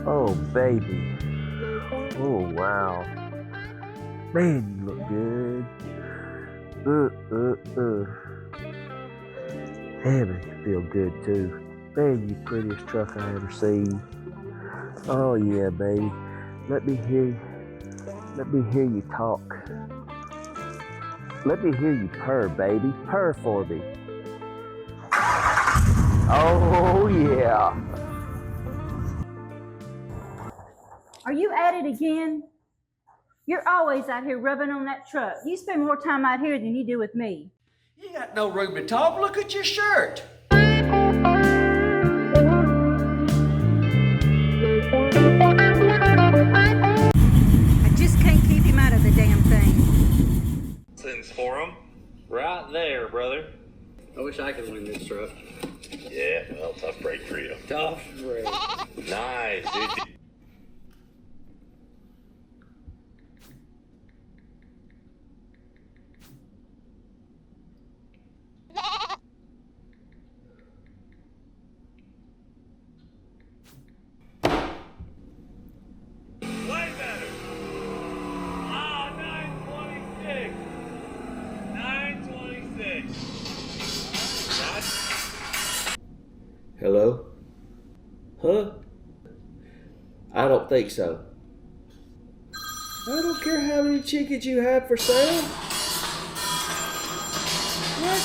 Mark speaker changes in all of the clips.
Speaker 1: Oh, baby. Oh, wow. Man, you look good. Havin, you feel good too. Man, you prettiest truck I ever seen. Oh yeah, baby. Let me hear you talk. Let me hear you purr, baby. Purr for me. Oh yeah.
Speaker 2: Are you at it again? You're always out here rubbing on that truck. You spend more time out here than you do with me.
Speaker 3: You got no room to talk. Look at your shirt.
Speaker 2: I just can't keep him out of the damn thing.
Speaker 4: Sins for him. Right there, brother.
Speaker 5: I wish I could win this truck.
Speaker 4: Yeah, well, tough break for you.
Speaker 5: Tough break.
Speaker 4: Nice, dude. Way better. Ah, 926. 926.
Speaker 3: Hello? Huh? I don't think so. I don't care how many chickens you have for sale. What?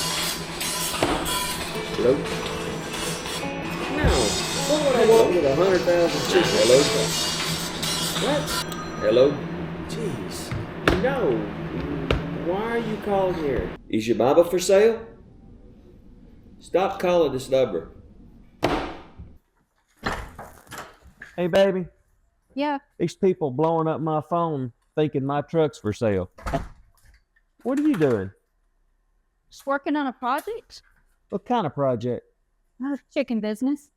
Speaker 3: Hello? No. What would I want with 100,000 chickens? Hello? What? Hello? Jeez. No. Why are you calling here? Is your mama for sale? Stop calling this number.
Speaker 1: Hey, baby.
Speaker 6: Yeah,
Speaker 1: These people blowing up my phone thinking my truck's for sale. What are you doing?
Speaker 6: just working on a project.
Speaker 1: What kind of project?
Speaker 6: Chicken business.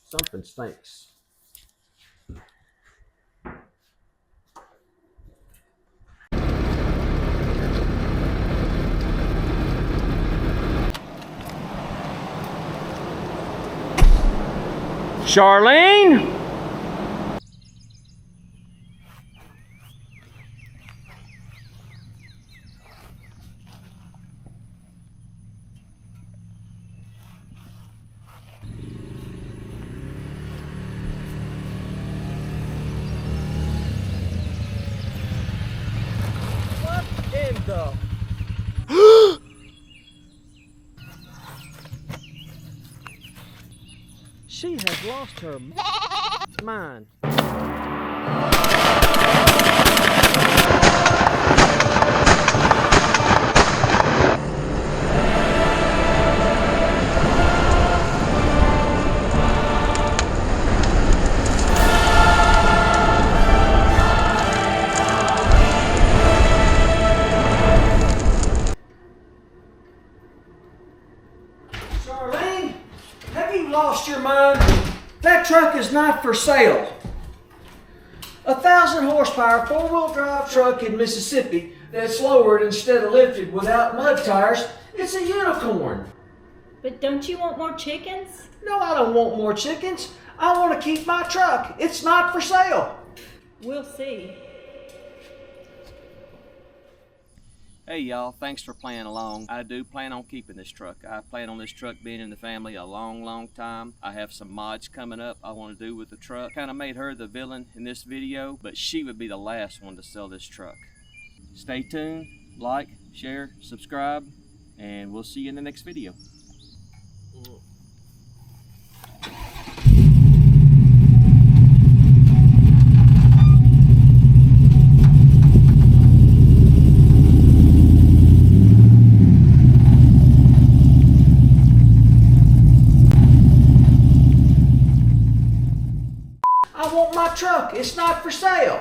Speaker 1: Something stinks. Charlene? What in the... She has lost her mind.
Speaker 3: Charlene, have you lost your mind? That truck is not for sale. 1,000 horsepower, 4-wheel drive truck in Mississippi that's lowered instead of lifted without mud tires. It's a unicorn.
Speaker 2: But don't you want more chickens?
Speaker 3: No, I don't want more chickens. I want to keep my truck. It's not for sale.
Speaker 2: We'll see.
Speaker 5: Hey y'all, thanks for playing along. I do plan on keeping this truck. I plan on this truck being in the family a long time. I have some mods coming up I want to do with the truck. Kind of made her the villain in this video, but she would be the last one to sell this truck. Stay tuned, like, share, subscribe, and we'll see you in the next video.
Speaker 3: I want my truck. It's not for sale.